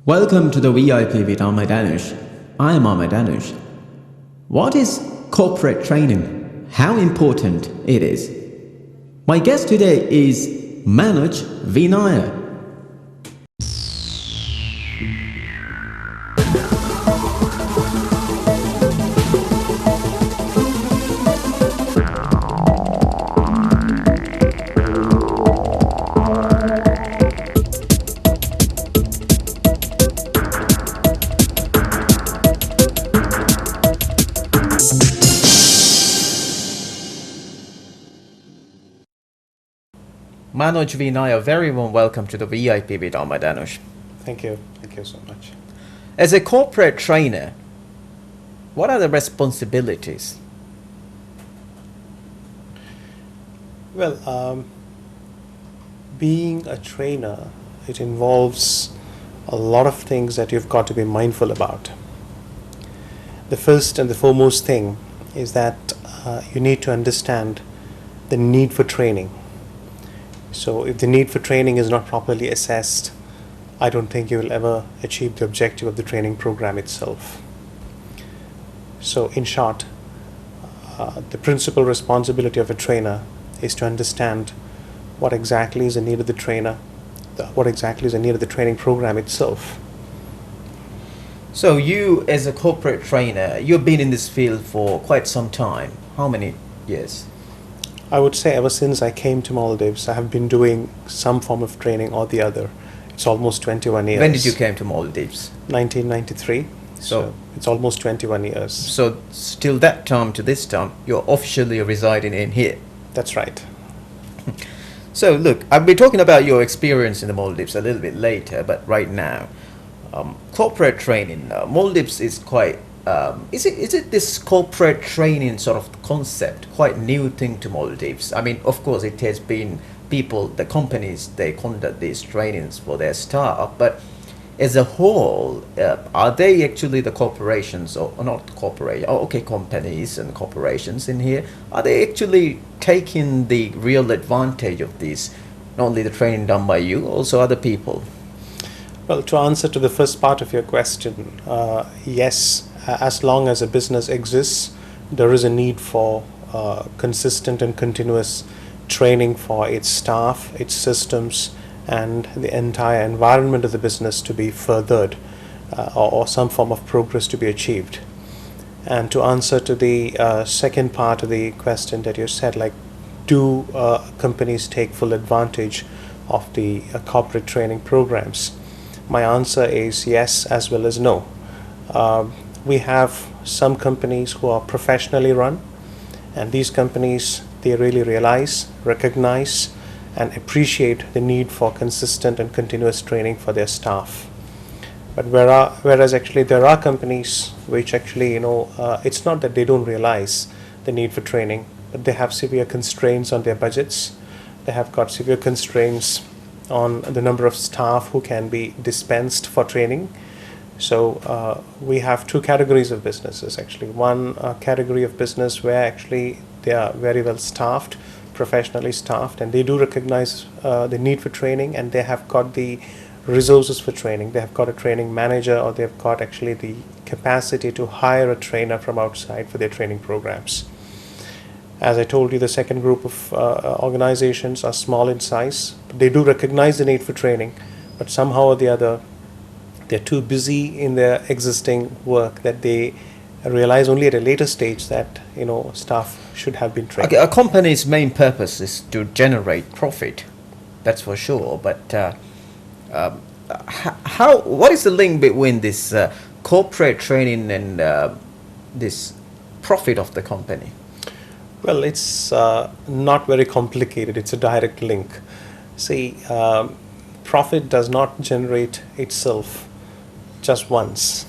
Welcome to the VIP with Ahmed Anush. I am Ahmed Anush. What is corporate training? How important it is? My guest today is Manoj Vinaya. Manoj Vinaya, very warm welcome to the VIP with Ahmed Anush. Thank you. Thank you so much. As a corporate trainer, what are the responsibilities? Well, being a trainer, it involves a lot of things that you've got to be mindful about. The first and the foremost thing is that you need to understand the need for training. So if the need for training is not properly assessed, I don't think you will ever achieve the objective of the training program itself. So in short, the principal responsibility of a trainer is to understand what exactly is the need of the trainer, what exactly is the need of the training program itself. So you, as a corporate trainer, you've been in this field for quite some time. How many years? I would say ever since I came to Maldives, I have been doing some form of training or the other. It's almost 21 years. When did you came to Maldives? 1993. So it's almost 21 years. So still that time to this time, you're officially residing in here. That's right. So look, I'll be talking about your experience in the Maldives a little bit later, but right now, corporate training, Maldives is quite, is it this corporate training sort of concept, quite new thing to Maldives? I mean, of course, it has been people, the companies, they conduct these trainings for their staff, but as a whole, are they actually the corporations, or not corporation, companies and corporations in here, are they actually taking the real advantage of this, not only the training done by you, also other people? Well, to answer to the first part of your question, yes, as long as a business exists, there is a need for consistent and continuous training for its staff, its systems, and the entire environment of the business to be furthered, or some form of progress to be achieved. And to answer to the second part of the question that you said, like, do companies take full advantage of the corporate training programs? My answer is yes as well as no. We have some companies who are professionally run, and these companies, they really realize, recognize, and appreciate the need for consistent and continuous training for their staff. But whereas actually there are companies which actually, it's not that they don't realize the need for training, but they have severe constraints on their budgets. They have got severe constraints on the number of staff who can be dispensed for training. So we have two categories of businesses actually. One category of business where actually they are very well staffed, professionally staffed, and they do recognize the need for training, and they have got the resources for training. They have got a training manager, or they've got actually the capacity to hire a trainer from outside for their training programs. As I told you, the second group of organizations are small in size. They do recognize the need for training, but somehow or the other, they're too busy in their existing work that they realize only at a later stage that staff should have been trained. Okay, a company's main purpose is to generate profit, that's for sure. But what is the link between this corporate training and this profit of the company? Well, it's not very complicated. It's a direct link. See, profit does not generate itself just once.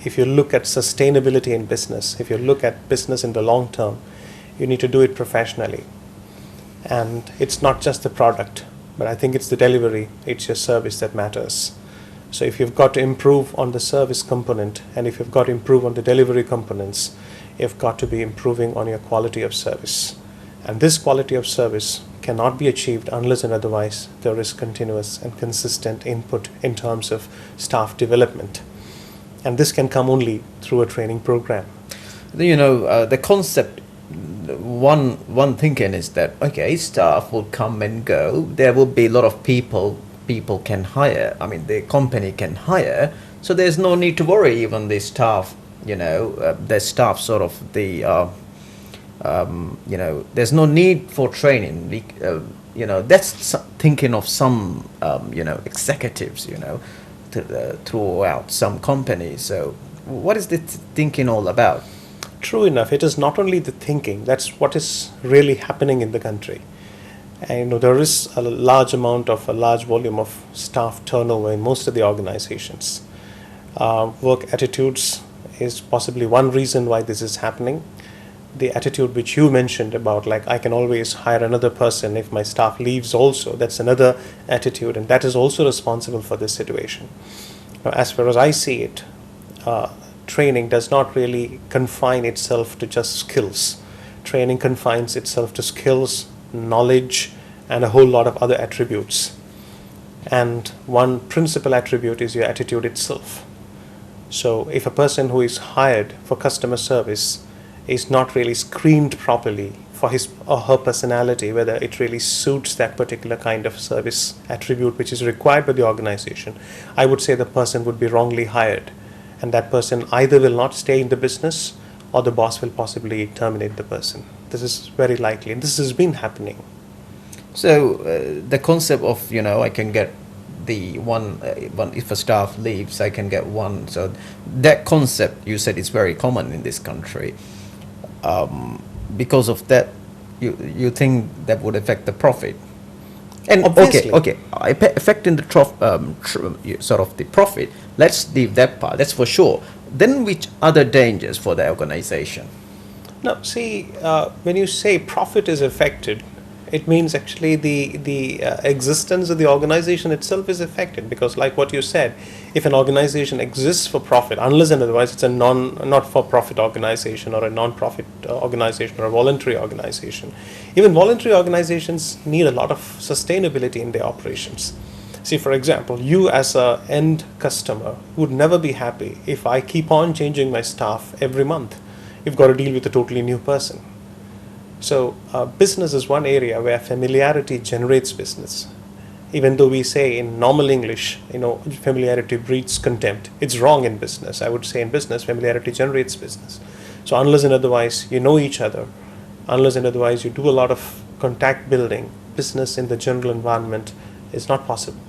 If you look at sustainability in business, if you look at business in the long term, you need to do it professionally. And it's not just the product, but I think it's the delivery, it's your service that matters. So if you've got to improve on the service component, and if you've got to improve on the delivery components, you've got to be improving on your quality of service. And this quality of service cannot be achieved unless and otherwise there is continuous and consistent input in terms of staff development. And this can come only through a training program. The concept, one thinking is that, okay, staff will come and go. There will be a lot of people can hire. I mean, the company can hire, so there's no need to worry. Even the staff, the staff sort of there's no need for training. That's thinking of some, executives, throughout some companies. So, what is the thinking all about? True enough, it is not only the thinking, that's what is really happening in the country. And there is a large volume of staff turnover in most of the organizations. Work attitudes is possibly one reason why this is happening. The attitude which you mentioned about, like, I can always hire another person if my staff leaves also, that's another attitude, and that is also responsible for this situation. Now, as far as I see it, training does not really confine itself to just skills. Training confines itself to skills, knowledge, and a whole lot of other attributes. And one principal attribute is your attitude itself. So if a person who is hired for customer service is not really screened properly for his or her personality, whether it really suits that particular kind of service attribute which is required by the organization, I would say the person would be wrongly hired. And that person either will not stay in the business or the boss will possibly terminate the person. This is very likely, and this has been happening. So the concept of, I can get the one if a staff leaves, I can get one. So that concept, you said, is very common in this country. Because of that, you think that would affect the profit? And Obviously. okay, affecting the sort of the profit. Let's leave that part. That's for sure. Then, which other dangers for the organization? Now, see, when you say profit is affected, it means actually the existence of the organization itself is affected, because, like what you said, if an organization exists for profit, unless and otherwise it's a not-for-profit organization or a non-profit organization or a voluntary organization. Even voluntary organizations need a lot of sustainability in their operations. See, for example, you as an end customer would never be happy if I keep on changing my staff every month. You've got to deal with a totally new person. So business is one area where familiarity generates business. Even though we say in normal English, familiarity breeds contempt. It's wrong in business. I would say in business, familiarity generates business. So unless and otherwise you know each other, unless and otherwise you do a lot of contact building, business in the general environment is not possible.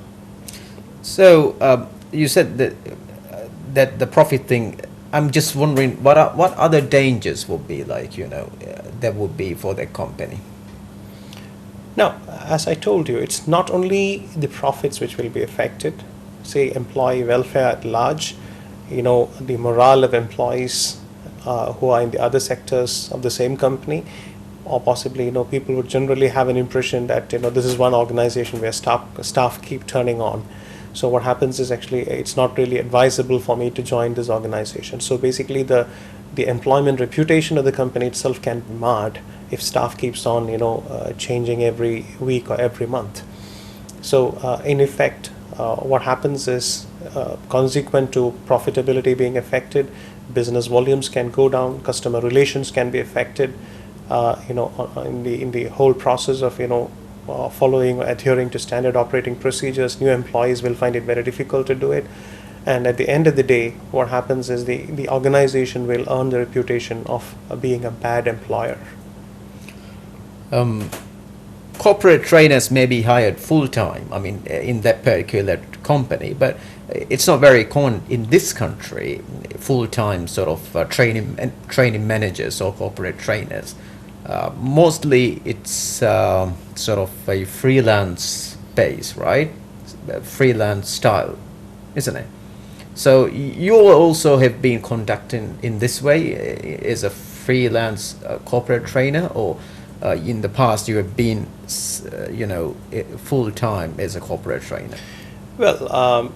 So you said that the profit thing. I'm just wondering what other dangers would be like, that would be for the company. Now, as I told you, it's not only the profits which will be affected, say employee welfare at large, the morale of employees who are in the other sectors of the same company, or possibly, people would generally have an impression that, this is one organization where staff keep turning on. So what happens is actually it's not really advisable for me to join this organization. So basically the employment reputation of the company itself can be marred if staff keeps on changing every week or every month. So in effect, what happens is consequent to profitability being affected, business volumes can go down, customer relations can be affected, in the whole process of following or adhering to standard operating procedures. New employees will find it very difficult to do it, and at the end of the day, what happens is the organization will earn the reputation of being a bad employer. Corporate trainers may be hired full time, I mean, in that particular company, but it's not very common in this country, full time sort of training managers or corporate trainers. Mostly it's sort of a freelance base, right? Freelance style, isn't it? So you also have been conducting in this way as a freelance corporate trainer, or in the past you have been, full time as a corporate trainer? Well,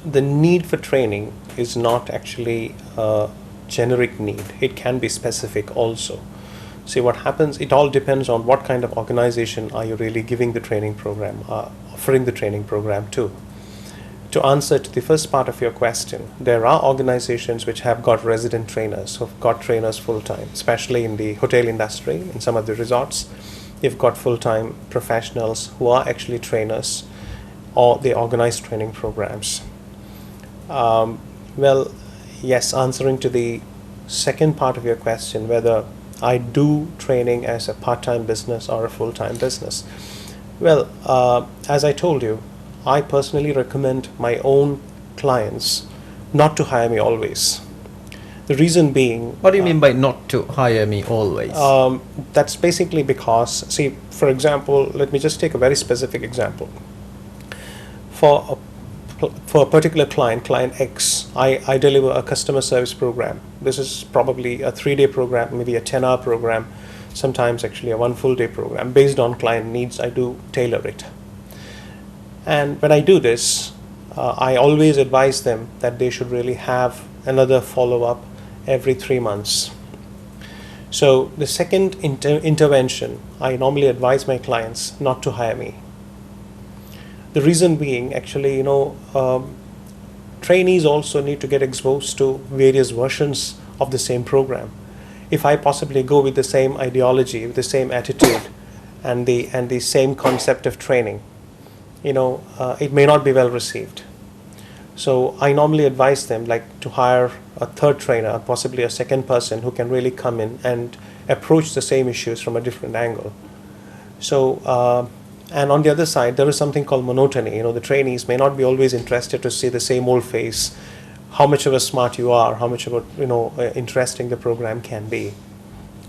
the need for training is not actually a generic need. It can be specific also. See what happens, it all depends on what kind of organization are you really giving the training program, offering the training program to. To answer to the first part of your question, there are organizations which have got resident trainers, who've got trainers full time, especially in the hotel industry, in some of the resorts. You've got full time professionals who are actually trainers, or they organize training programs. Well, yes, answering to the second part of your question, whether I do training as a part time business or a full time business. Well, as I told you, I personally recommend my own clients not to hire me always. The reason being, What do you mean by not to hire me always? that's basically because, see, for example, let me just take a very specific example. For a particular client, client X, I deliver a customer service program. This is probably a 3-day program, maybe a 10-hour program, sometimes actually a 1 full day program. Based on client needs, I do tailor it. And when I do this, I always advise them that they should really have another follow-up every 3 months. So the second intervention, I normally advise my clients not to hire me. The reason being, actually, trainees also need to get exposed to various versions of the same program. If I possibly go with the same ideology, with the same attitude, and the same concept of training, it may not be well received. So I normally advise them to hire a third trainer, possibly a second person who can really come in and approach the same issues from a different angle. So, and on the other side, there is something called monotony. The trainees may not be always interested to see the same old face, how much of a smart you are, how much of a, interesting the program can be.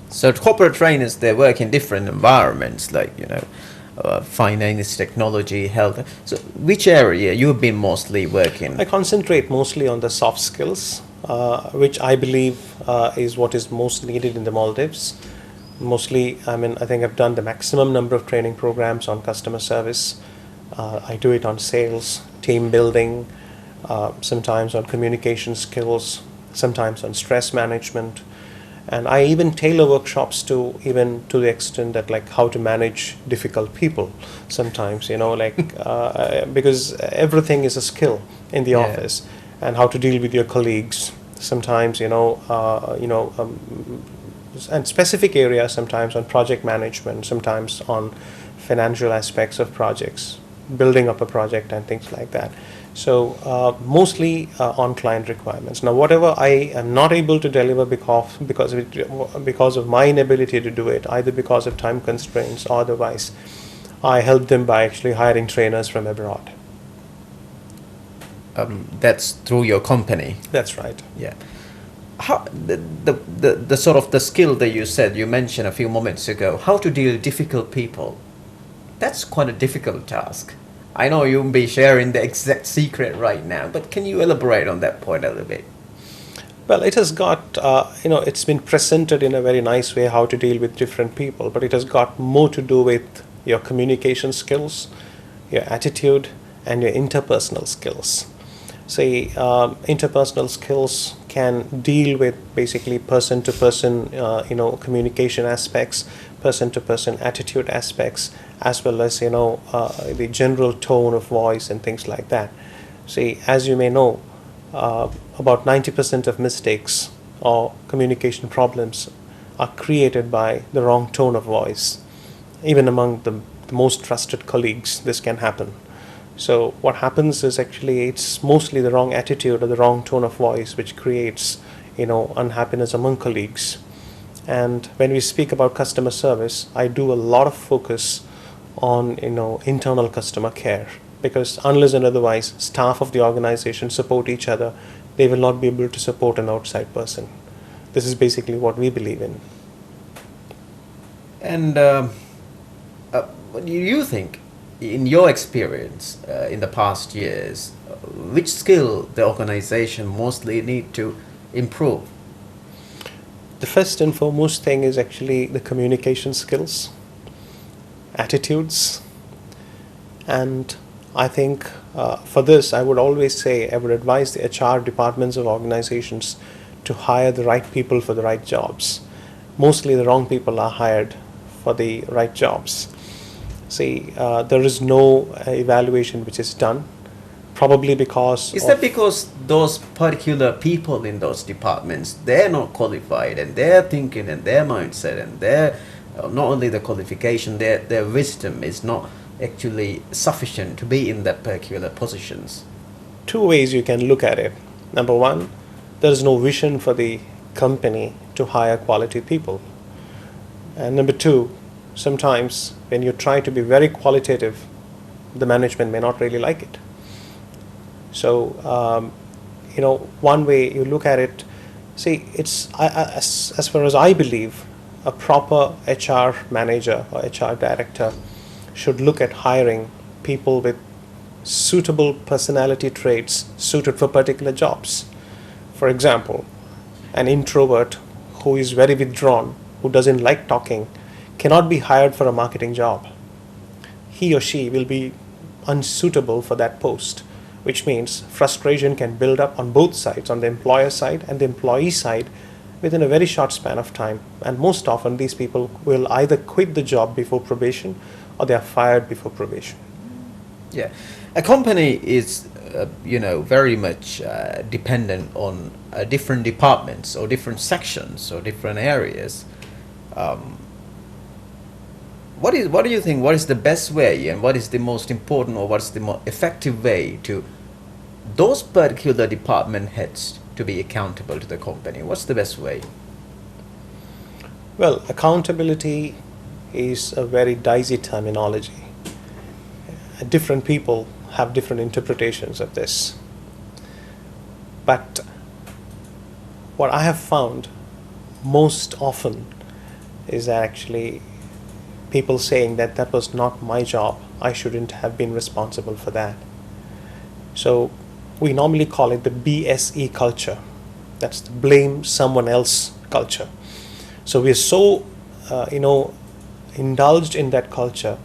So corporate trainers, they work in different environments, finance, technology, health. So which area you've been mostly working? I concentrate mostly on the soft skills, which I believe is what is most needed in the Maldives. Mostly, I think I've done the maximum number of training programs on customer service. I do it on sales, team building, sometimes on communication skills, sometimes on stress management. And I even tailor workshops to the extent that how to manage difficult people sometimes, because everything is a skill in the office, and how to deal with your colleagues sometimes, and specific areas sometimes on project management, sometimes on financial aspects of projects, building up a project and things like that. So mostly on client requirements. Now, whatever I am not able to deliver because of my inability to do it, either because of time constraints or otherwise, I help them by actually hiring trainers from abroad. That's through your company. That's right. Yeah. How the sort of the skill that you mentioned a few moments ago, how to deal with difficult people, that's quite a difficult task. I know you won't be sharing the exact secret right now, but can you elaborate on that point a little bit? Well, it has got, it's been presented in a very nice way how to deal with different people, but it has got more to do with your communication skills, your attitude, and your interpersonal skills. Say, interpersonal skills can deal with basically person-to-person, communication aspects, person-to-person attitude aspects, as well as, the general tone of voice and things like that. See, as you may know, about 90% of mistakes or communication problems are created by the wrong tone of voice. Even among the most trusted colleagues, this can happen. So what happens is actually it's mostly the wrong attitude or the wrong tone of voice which creates, unhappiness among colleagues. And when we speak about customer service, I do a lot of focus on, internal customer care, because unless and otherwise staff of the organization support each other, they will not be able to support an outside person. This is basically what we believe in. And what do you think, in your experience in the past years, which skill the organization mostly need to improve? The first and foremost thing is actually the communication skills, attitudes, and I think for this I would always say I would advise the HR departments of organizations to hire the right people for the right jobs. mostly the wrong people are hired for the right jobs. See, there is no evaluation which is done, probably because Is that of because those particular people in those departments, they're not qualified, and their thinking and their mindset and their not only the qualification, their wisdom is not actually sufficient to be in that particular positions? two ways you can look at it. Number one, there is no vision for the company to hire quality people. And number two, sometimes when you try to be very qualitative, the management may not really like it. So, one way you look at it, see, as far as I believe, a proper HR manager or HR director should look at hiring people with suitable personality traits suited for particular jobs. For example, an introvert who is very withdrawn, who doesn't like talking, cannot be hired for a marketing job. He or she will be unsuitable for that post, which means frustration can build up on both sides, on the employer side and the employee side, within a very short span of time. And most often, these people will either quit the job before probation or they are fired before probation. Yeah, a company is, very much dependent on different departments or different sections or different areas. Um, what do you think? What is the best way, and what is the most important, or what's the more effective way to those particular department heads to be accountable to the company? What's the best way? Well, accountability is a very dicey terminology. Different people have different interpretations of this. But what I have found most often is actually people saying that that was not my job, I shouldn't have been responsible for that. So we normally call it the BSE culture. That's the blame someone else culture. So we are so, indulged in that culture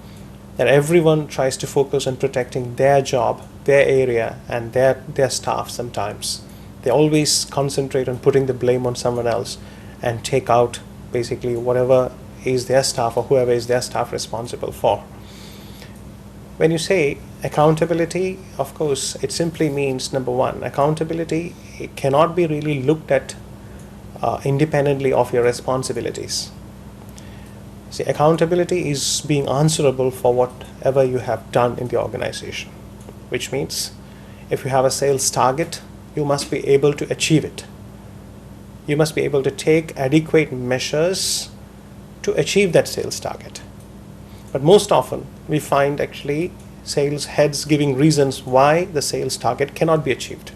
that everyone tries to focus on protecting their job, their area, and their staff sometimes. They always concentrate on putting the blame on someone else and take out basically whatever is their staff or whoever is their staff responsible for. When you say accountability, of course, it simply means, number one, accountability it cannot be really looked at independently of your responsibilities. See, accountability is being answerable for whatever you have done in the organization, which means if you have a sales target, you must be able to achieve it. You must be able to take adequate measures to achieve that sales target. But most often, we find actually sales heads giving reasons why the sales target cannot be achieved.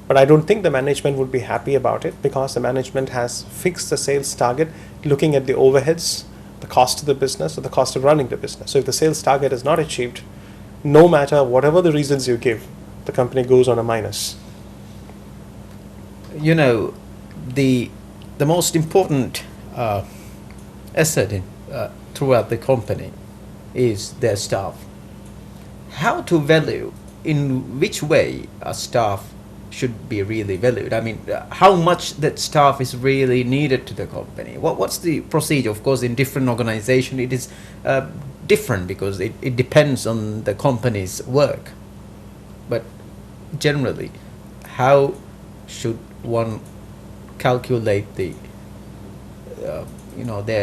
But I don't think the management would be happy about it, because the management has fixed the sales target looking at the overheads, the cost of the business, or the cost of running the business. So if the sales target is not achieved, no matter whatever the reasons you give, the company goes on a minus. The most important asset throughout the company is their staff. How to value, in which way a staff should be really valued? I mean, how much that staff is really needed to the company? What's the procedure? Of course, in different organizations it is different, because it depends on the company's work. But generally, how should one calculate their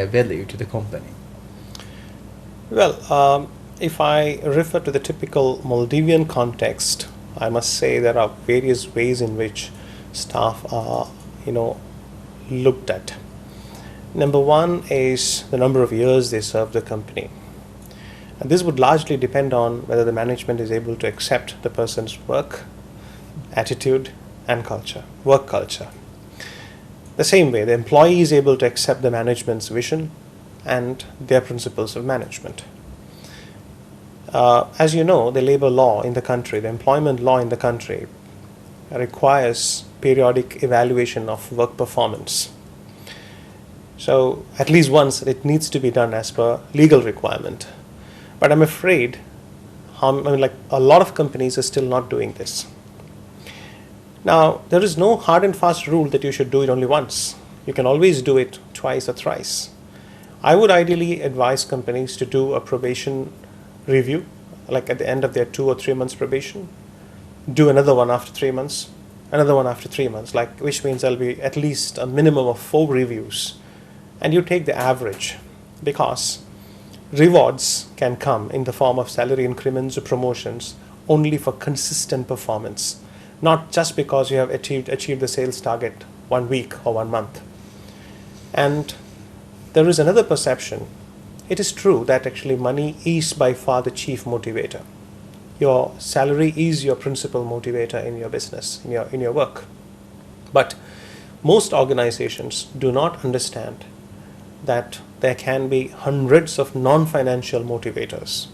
value to the company? Well, if I refer to the typical Maldivian context, I must say there are various ways in which staff are, looked at. Number one is the number of years they serve the company. And this would largely depend on whether the management is able to accept the person's work, attitude, and culture, work culture. The same way, the employee is able to accept the management's vision and their principles of management. As you know, the labor law in the country, the employment law in the country, requires periodic evaluation of work performance. So at least once it needs to be done as per legal requirement. But I'm afraid, a lot of companies are still not doing this. Now, there is no hard and fast rule that you should do it only once. You can always do it twice or thrice. I would ideally advise companies to do a probation review, like at the end of their 2 or 3 months probation, do another one after 3 months, another one after 3 months, like which means there'll be at least a minimum of 4 reviews, and you take the average, because rewards can come in the form of salary increments or promotions only for consistent performance, not just because you have achieved the sales target 1 week or 1 month. And there is another perception. It is true that actually money is by far the chief motivator. Your salary is your principal motivator in your business, in your work. But most organizations do not understand that there can be hundreds of non-financial motivators,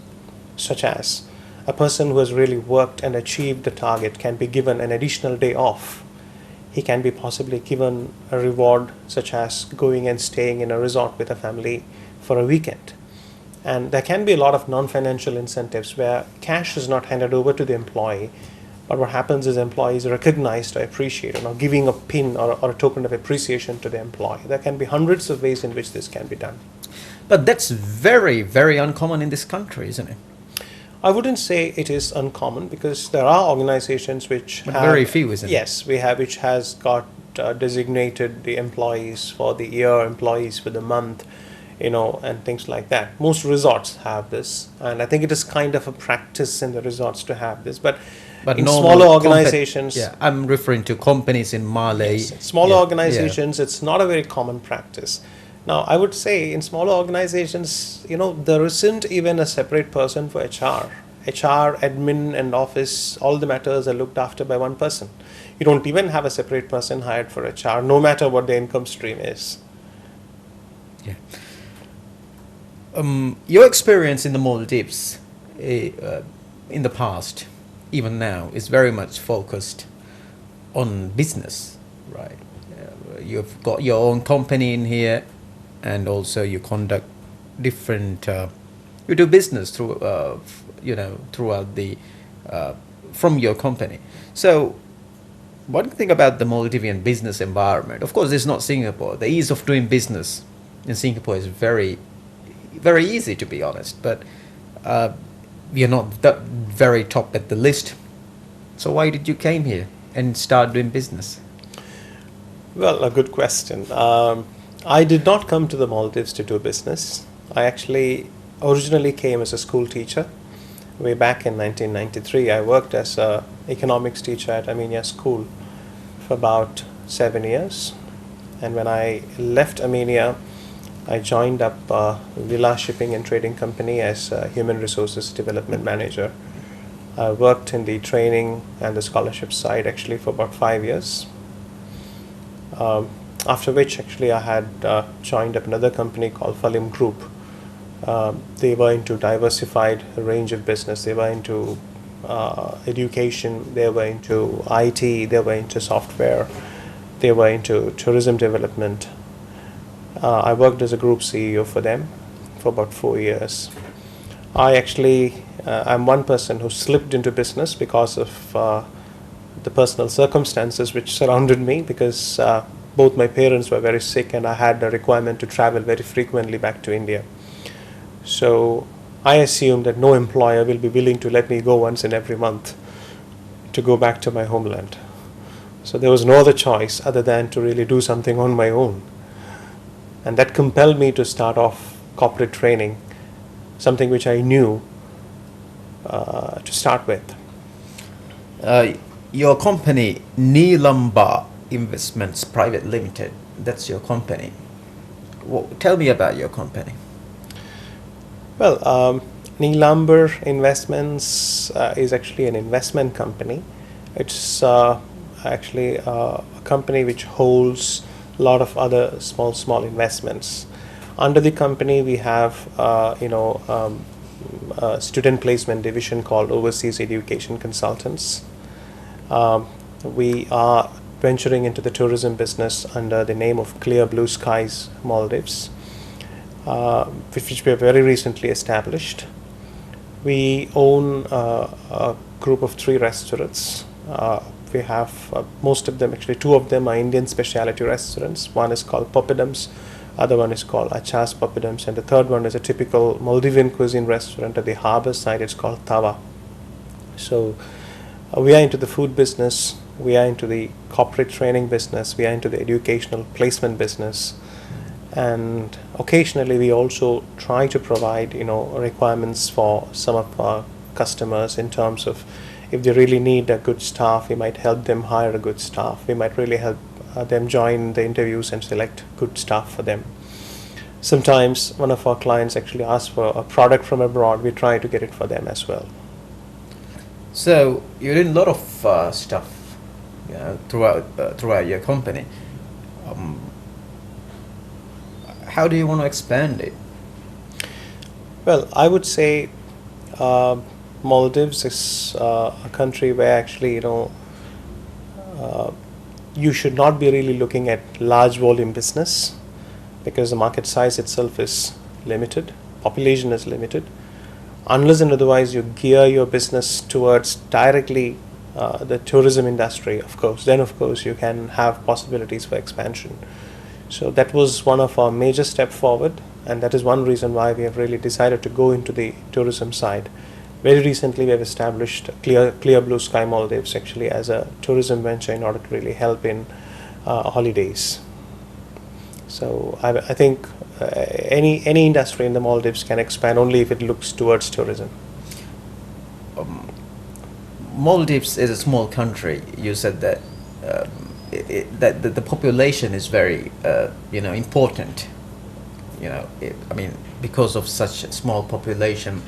such as a person who has really worked and achieved the target can be given an additional day off. He can be possibly given a reward, such as going and staying in a resort with a family for a weekend. And there can be a lot of non-financial incentives where cash is not handed over to the employee, but what happens is employees are recognized or appreciated, or giving a pin or a token of appreciation to the employee. There can be hundreds of ways in which this can be done. But that's very, very uncommon in this country, isn't it? I wouldn't say it is uncommon, because there are organizations which But have, very few, isn't it? Yes, we have, which has got designated the employees for the year, employees for the month, and things like that. Most resorts have this, and I think it is kind of a practice in the resorts to have this. But in normal smaller organizations, yeah, I'm referring to companies in Malay. yes, smaller Yeah, organizations, it's not a very common practice. Now, I would say in smaller organizations, there isn't even a separate person for HR. HR, admin, and office, all the matters are looked after by one person. You don't even have a separate person hired for HR, no matter what the income stream is. Yeah. Your experience in the Maldives in the past, even now, is very much focused on business, right? You've got your own company in here, and also you conduct different, you do business through, throughout the, from your company. So what do you think about the Maldivian business environment? Of course, it's not Singapore. The ease of doing business in Singapore is very, very easy, to be honest, but you're not that very top at the list. So why did you came here and start doing business? Well, a good question. I did not come to the Maldives to do business. I actually originally came as a school teacher. Way back in 1993, I worked as an economics teacher at Armenia School for about 7 years. And when I left Armenia, I joined up Villa Shipping and Trading Company as a human resources development manager. I worked in the training and the scholarship side actually for about 5 years. After which actually I had joined up another company called Falim Group. They were into diversified range of business. They were into education, they were into IT, they were into software, they were into tourism development. I worked as a group CEO for them for about 4 years. I'm one person who slipped into business because of the personal circumstances which surrounded me, because both my parents were very sick and I had a requirement to travel very frequently back to India. So I assumed that no employer will be willing to let me go once in every month to go back to my homeland. So there was no other choice other than to really do something on my own. And that compelled me to start off corporate training, something which I knew to start with. Your company, Neelamba Investments Private Limited, that's your company. Tell me about your company. Well, Neelamber Investments is actually an investment company. It's actually a company which holds a lot of other small investments. Under the company, we have a student placement division called Overseas Education Consultants. We are venturing into the tourism business under the name of Clear Blue Skies Maldives, which we have very recently established. We own a group of 3 restaurants, we have most of them, actually two of them are Indian specialty restaurants. One is called Papadums, other one is called Achas Papadums, and the third one is a typical Maldivian cuisine restaurant at the harbor side. It's called Tawa. So we are into the food business, we are into the corporate training business, we are into the educational placement business, and occasionally we also try to provide requirements for some of our customers in terms of if they really need a good staff, we might help them hire a good staff. We might really help them join the interviews and select good staff for them. Sometimes one of our clients actually asks for a product from abroad. We try to get it for them as well. So you're doing a lot of stuff, throughout your company. Um, how do you want to expand it? Well, I would say Maldives is a country where actually you should not be really looking at large volume business because the market size itself is limited, population is limited. Unless and otherwise you gear your business towards directly the tourism industry, then of course you can have possibilities for expansion. So that was one of our major step forward, and that is one reason why we have really decided to go into the tourism side. Very recently we have established Clear Blue Sky Maldives actually as a tourism venture in order to really help in holidays. So I think any industry in the Maldives can expand only if it looks towards tourism. Maldives is a small country. You said that that the population is very important. Because of such a small population,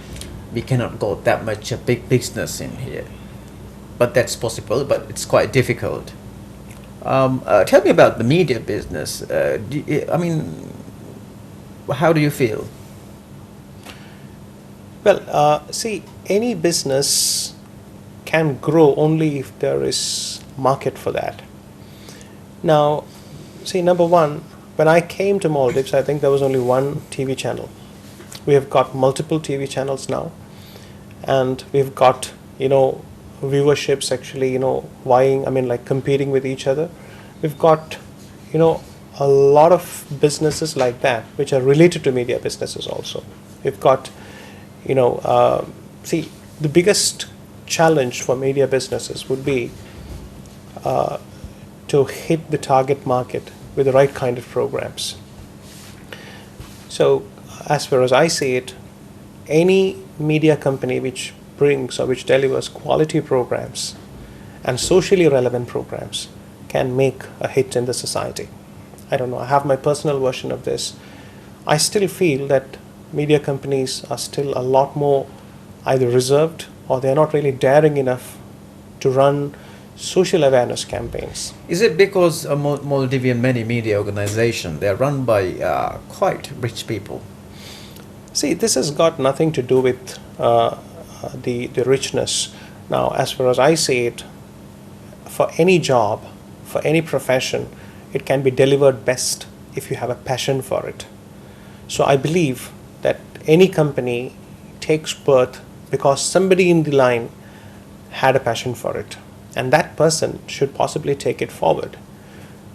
we cannot go that much a big business in here. But that's possible, but it's quite difficult. Tell me about the media business. How do you feel? Well, see, any business can grow only if there is market for that. Now, see, number one, when I came to Maldives, I think there was only one TV channel. We have got multiple TV channels now, and we've got viewerships actually competing with each other. We've got a lot of businesses like that which are related to media businesses also. We've got see, the biggest challenge for media businesses would be to hit the target market with the right kind of programs. So as far as I see it, any media company which brings or which delivers quality programs and socially relevant programs can make a hit in the society. I don't know, I have my personal version of this. I still feel that media companies are still a lot more either reserved or they're not really daring enough to run social awareness campaigns. Is it because Maldivian many media organizations, they're run by quite rich people? See, this has got nothing to do with the richness. Now, as far as I see it, for any job, for any profession, it can be delivered best if you have a passion for it. So I believe that any company takes birth because somebody in the line had a passion for it, and that person should possibly take it forward.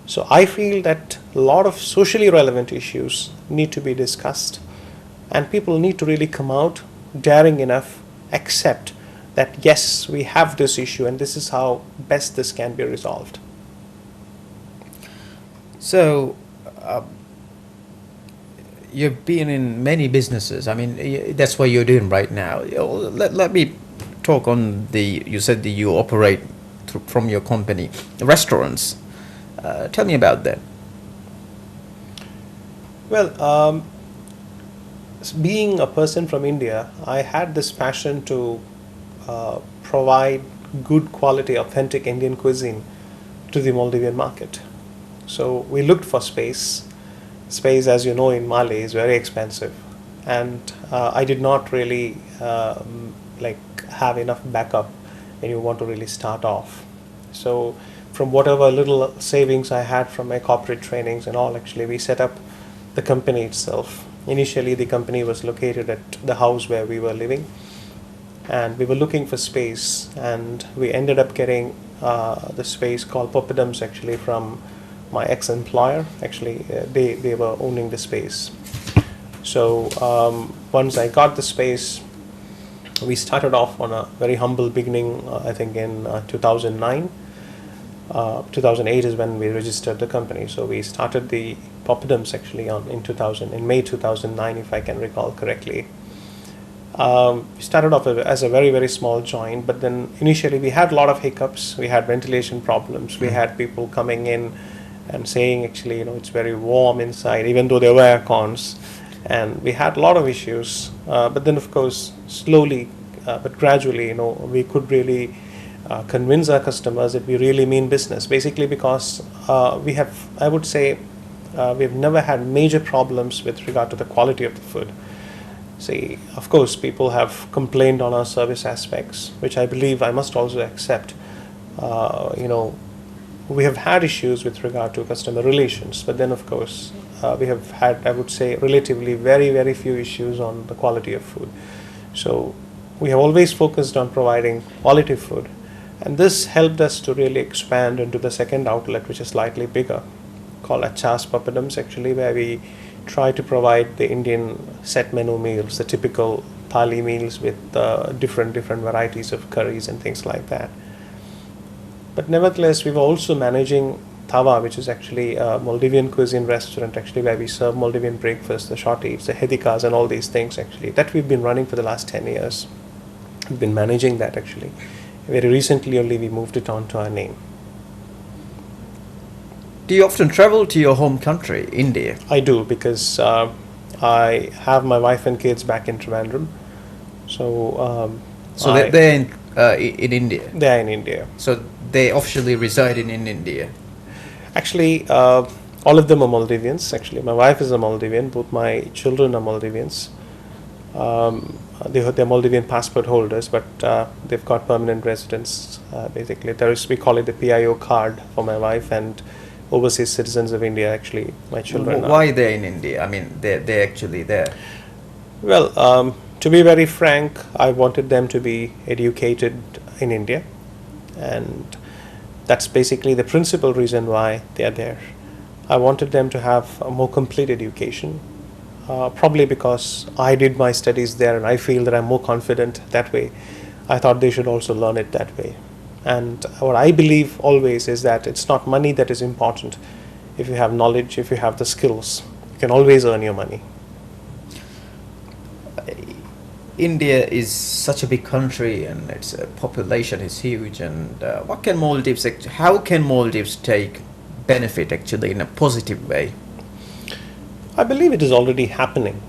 So I feel that a lot of socially relevant issues need to be discussed, and people need to really come out daring enough, accept that yes, we have this issue and this is how best this can be resolved. So you've been in many businesses. That's what you're doing right now. Let me talk on you said that you operate from your company restaurants. Tell me about that. Well, being a person from India, I had this passion to provide good quality, authentic Indian cuisine to the Maldivian market. So we looked for space. Space, as you know, in Mali is very expensive, and I did not really have enough backup when you want to really start off. So from whatever little savings I had from my corporate trainings and all, actually we set up the company itself. Initially the company was located at the house where we were living, and we were looking for space, and we ended up getting the space called Poppadums actually from my ex-employer. Actually, they were owning the space. So once I got the space, we started off on a very humble beginning, I think in 2009. 2008 is when we registered the company. So we started the Poppadums actually in May 2009, if I can recall correctly. We started off as a very, very small joint, but then initially we had a lot of hiccups. We had ventilation problems. We had people coming in and saying, actually, it's very warm inside, even though there were air cons. And we had a lot of issues. But then, of course, slowly, but gradually, we could really convince our customers that we really mean business. Basically, because we have, I would say, we've never had major problems with regard to the quality of the food. See, of course, people have complained on our service aspects, which I believe I must also accept. We have had issues with regard to customer relations, but then, of course, we have had, I would say, relatively very, very few issues on the quality of food. So we have always focused on providing quality food, and this helped us to really expand into the second outlet, which is slightly bigger, called Achas Papadums, actually, where we try to provide the Indian set menu meals, the typical thali meals with different varieties of curries and things like that. But nevertheless, we were also managing Tava, which is actually a Maldivian cuisine restaurant, actually, where we serve Maldivian breakfast, the shotis, the hedikas, and all these things, actually. That we've been running for the last 10 years. We've been managing that, actually. Very recently only we moved it on to our name. Do you often travel to your home country, India? I do, because I have my wife and kids back in Trivandrum. So they're in India? They are in India. So they officially reside in India? Actually, all of them are Maldivians. Actually, my wife is a Maldivian. Both my children are Maldivians. They're Maldivian passport holders, but they've got permanent residence. Basically, we call it the PIO card for my wife, and overseas citizens of India, actually, my children. Why they're in India? I mean, they're actually there. Well, to be very frank, I wanted them to be educated in India, and that's basically the principal reason why they are there. I wanted them to have a more complete education, probably because I did my studies there and I feel that I'm more confident that way. I thought they should also learn it that way. And what I believe always is that it's not money that is important. If you have knowledge, if you have the skills, you can always earn your money. India is such a big country, and its population is huge. And how can Maldives take benefit actually in a positive way? I believe it is already happening.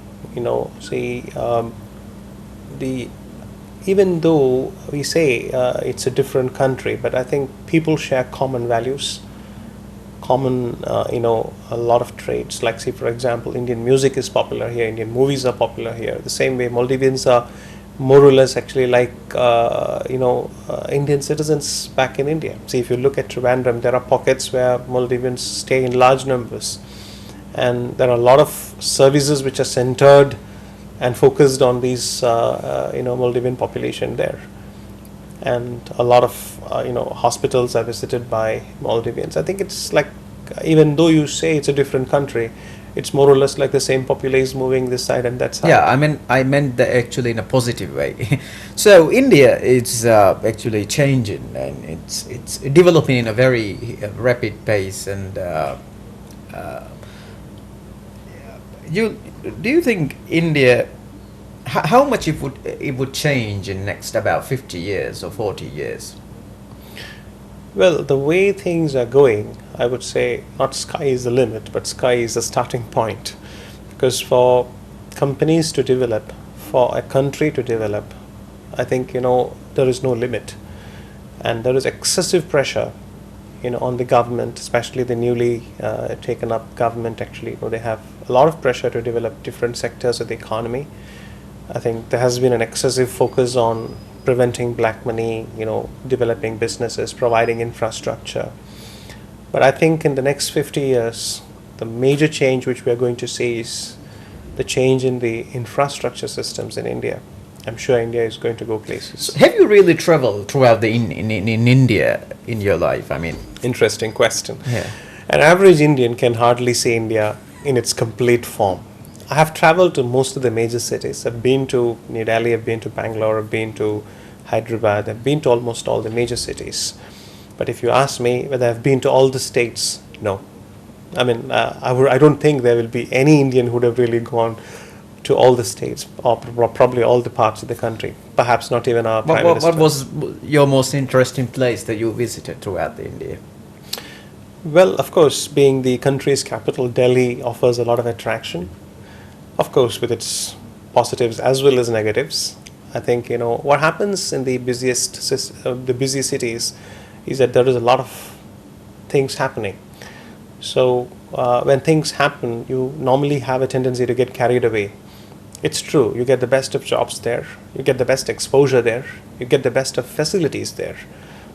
Even though we say it's a different country, but I think people share common values, a lot of traits. Like, say, for example, Indian music is popular here, Indian movies are popular here. The same way, Maldivians are more or less actually like, Indian citizens back in India. See, if you look at Trivandrum, there are pockets where Maldivians stay in large numbers. And there are a lot of services which are centered and focused on these, Maldivian population there. And a lot of, hospitals are visited by Maldivians. I think it's like, even though you say it's a different country, it's more or less like the same populace moving this side and that side. Yeah, I meant that actually in a positive way. So India is actually changing, and it's developing in a very rapid pace. And do you think India, how much it would change in next about 50 years or 40 years? Well, the way things are going, I would say not sky is the limit, but sky is the starting point. Because for companies to develop, for a country to develop, I think, there is no limit. And there is excessive pressure, on the government, especially the newly taken up government. Actually, they have a lot of pressure to develop different sectors of the economy. I think there has been an excessive focus on preventing black money, developing businesses, providing infrastructure. But I think in the next 50 years, the major change which we are going to see is the change in the infrastructure systems in India. I'm sure India is going to go places. So have you really traveled throughout the in India in your life? I mean, Interesting question. yeah. An average Indian can hardly see India in its complete form. I have traveled to most of the major cities. I've been to New Delhi, I've been to Bangalore, I've been to Hyderabad, I've been to almost all the major cities. But if you ask me whether I've been to all the states, no. I mean, I don't think there will be any Indian who would have really gone to all the states or probably all the parts of the country. Perhaps not even our Prime Minister. What was your most interesting place that you visited throughout the India? Well, of course, being the country's capital, Delhi offers a lot of attraction. Of course, with its positives as well as negatives. I think what happens in the the busy cities is that there is a lot of things happening. So when things happen, you normally have a tendency to get carried away. It's true, you get the best of jobs there, you get the best exposure there, you get the best of facilities there.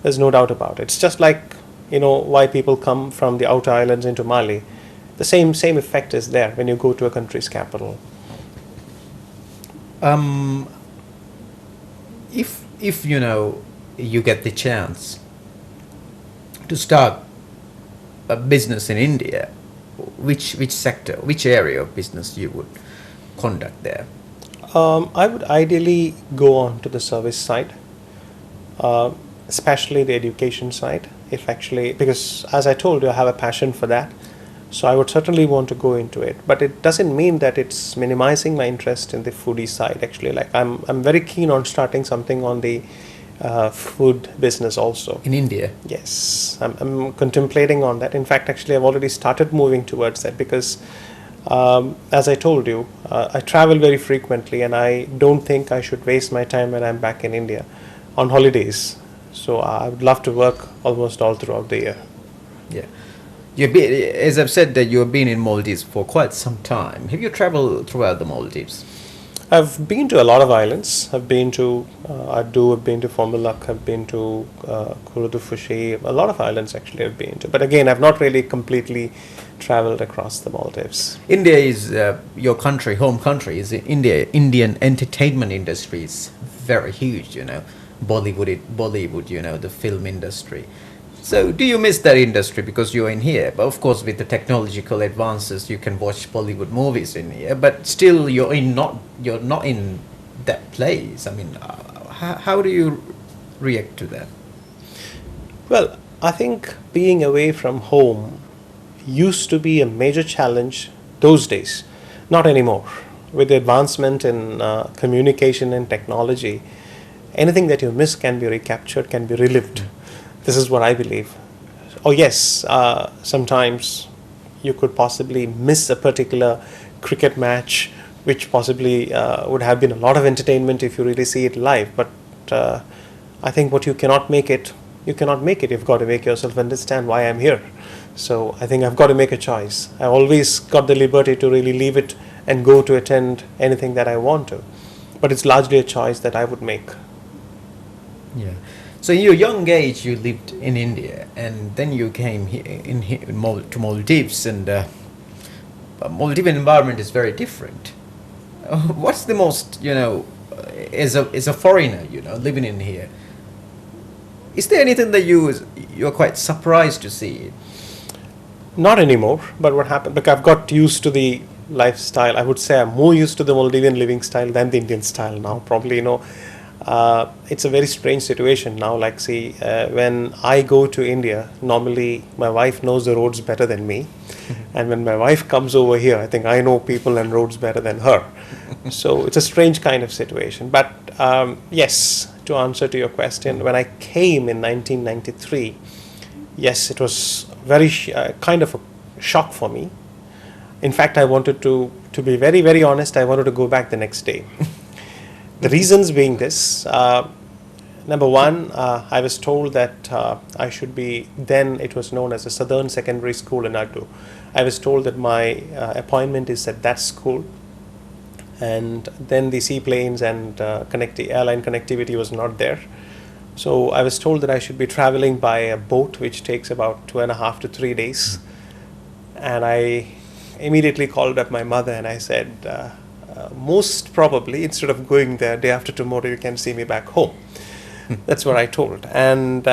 There's no doubt about it. It's just like why people come from the outer islands into Mali. The same effect is there when you go to a country's capital. If you get the chance to start a business in India, which sector, which area of business you would conduct there? I would ideally go on to the service side, especially the education side. Because as I told you, I have a passion for that. So I would certainly want to go into it, but it doesn't mean that it's minimizing my interest in the foodie side. Actually, like I'm very keen on starting something on the food business also. In India? Yes, I'm contemplating on that. In fact, actually, I've already started moving towards that because, as I told you, I travel very frequently, and I don't think I should waste my time when I'm back in India on holidays. So I would love to work almost all throughout the year. Yeah. You've been, as I've said, that you've been in Maldives for quite some time. Have you traveled throughout the Maldives? I've been to a lot of islands. I've been to Adu, I've been to Formulak, I've been to Kurudufushi. A lot of islands actually I've been to. But again, I've not really completely traveled across the Maldives. India is your country, home country. Is India? Indian entertainment industry is very huge. Bollywood, the film industry. So do you miss that industry because you're in here? But of course, with the technological advances, you can watch Bollywood movies in here. But still, you're not in that place. I mean, how do you react to that? Well, I think being away from home used to be a major challenge those days. Not anymore. With the advancement in communication and technology, anything that you miss can be recaptured, can be relived. This is what I believe. Oh yes, sometimes you could possibly miss a particular cricket match, which possibly would have been a lot of entertainment if you really see it live. But I think what you cannot make it. You've got to make yourself understand why I'm here. So I think I've got to make a choice. I always got the liberty to really leave it and go to attend anything that I want to. But it's largely a choice that I would make. Yeah. So in your young age, you lived in India, and then you came to Maldives, and Maldivian environment is very different. What's the most, as a foreigner, living in here? Is there anything that you're quite surprised to see? Not anymore. But what happened? Like I've got used to the lifestyle. I would say I'm more used to the Maldivian living style than the Indian style now. Probably, it's a very strange situation now. Like, see, when I go to India, normally my wife knows the roads better than me. And when my wife comes over here, I think I know people and roads better than her. So it's a strange kind of situation. But yes, to answer to your question, when I came in 1993, yes, it was very kind of a shock for me. In fact, I wanted to be very, very honest, I wanted to go back the next day. The reasons being this, number one, I was told that I should be, then it was known as a Southern Secondary School in Adu. I was told that my appointment is at that school, and then the seaplanes and airline connectivity was not there. So I was told that I should be traveling by a boat, which takes about 2.5 to 3 days. And I immediately called up my mother and I said, most probably, instead of going there day after tomorrow, you can see me back home. That's what I told. And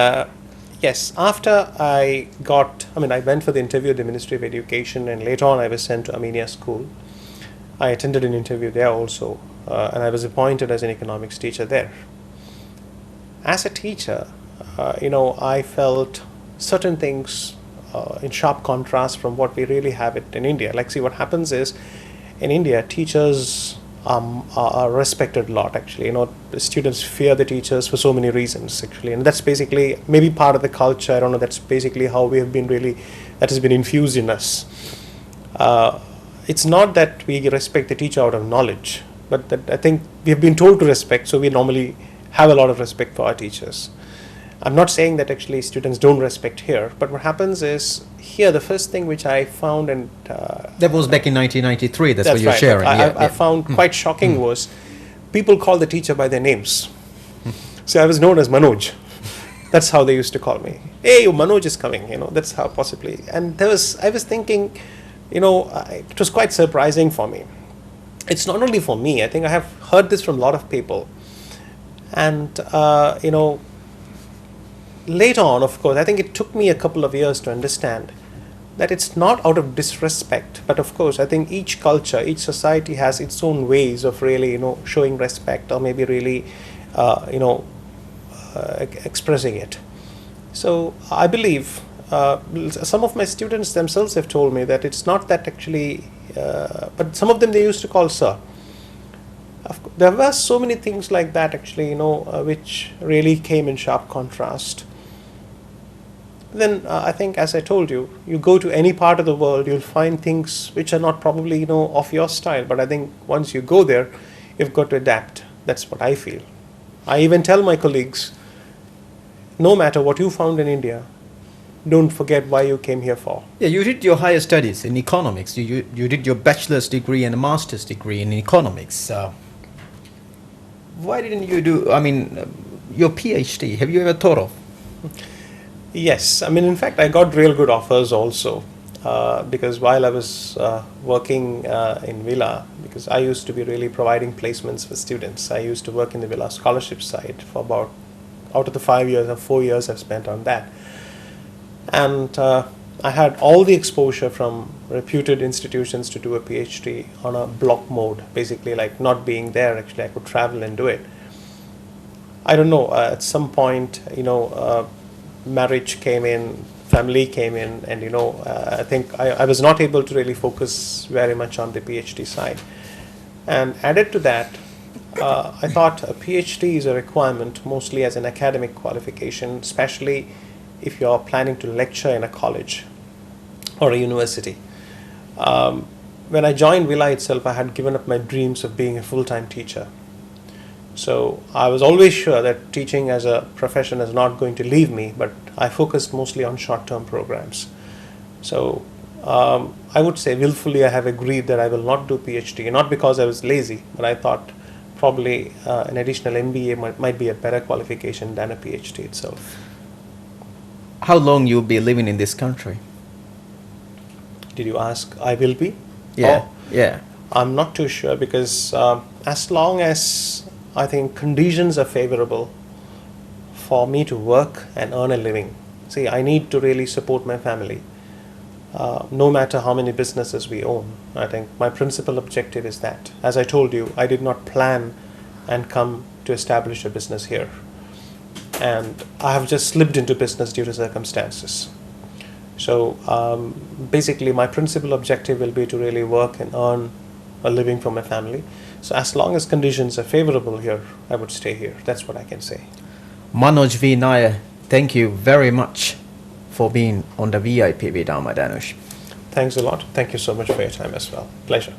yes, after I went for the interview at the Ministry of Education, and later on I was sent to Armenia School. I attended an interview there also, and I was appointed as an economics teacher there. As a teacher, I felt certain things in sharp contrast from what we really have it in India. Like, see, what happens is, in India, teachers are respected a lot, actually. The students fear the teachers for so many reasons, actually. And that's basically maybe part of the culture. I don't know, that's basically how we have been that has been infused in us. It's not that we respect the teacher out of knowledge, but that I think we have been told to respect, so we normally have a lot of respect for our teachers. I'm not saying that actually students don't respect here, but what happens is here the first thing which I found, and that was back in 1993. That's what you're right, sharing. I found quite shocking was people call the teacher by their names. So I was known as Manoj. That's how they used to call me. Hey, Manoj is coming. That's how possibly. And I was thinking, it was quite surprising for me. It's not only for me. I think I have heard this from a lot of people. And later on, of course, I think it took me a couple of years to understand that it's not out of disrespect, but of course, I think each culture, each society has its own ways of really, showing respect, or maybe really, expressing it. So I believe some of my students themselves have told me that it's not that actually, but some of them they used to call sir. There were so many things like that actually, which really came in sharp contrast. Then I think, as I told you, you go to any part of the world, you'll find things which are not probably, of your style. But I think once you go there, you've got to adapt. That's what I feel. I even tell my colleagues, no matter what you found in India, don't forget why you came here for. Yeah, you did your higher studies in economics. You did your bachelor's degree and a master's degree in economics. Why didn't you do, your PhD? Have you ever thought of? Yes, in fact, I got real good offers also, because while I was working in Villa, because I used to be really providing placements for students, I used to work in the Villa scholarship side for about, out of the 5 years or 4 years I've spent on that. And I had all the exposure from reputed institutions to do a PhD on a block mode, basically like not being there, actually I could travel and do it. I don't know, at some point, marriage came in, family came in, and I think I was not able to really focus very much on the PhD side. And added to that, I thought a PhD is a requirement mostly as an academic qualification, especially if you're planning to lecture in a college or a university. When I joined Villa itself, I had given up my dreams of being a full-time teacher. So I was always sure that teaching as a profession is not going to leave me, but I focused mostly on short-term programs. So I would say willfully I have agreed that I will not do PhD, not because I was lazy, but I thought probably an additional MBA might be a better qualification than a PhD itself. How long you'll be living in this country? Did you ask I will be? Yeah, yeah. I'm not too sure, because as long as I think conditions are favorable for me to work and earn a living. See, I need to really support my family, no matter how many businesses we own. I think my principal objective is that. As I told you, I did not plan and come to establish a business here. And I have just slipped into business due to circumstances. So basically my principal objective will be to really work and earn a living for my family. So as long as conditions are favorable here, I would stay here. That's what I can say. Manoj V. Nair, thank you very much for being on the VIP with Ahmad Anush. Thanks a lot. Thank you so much for your time as well. Pleasure.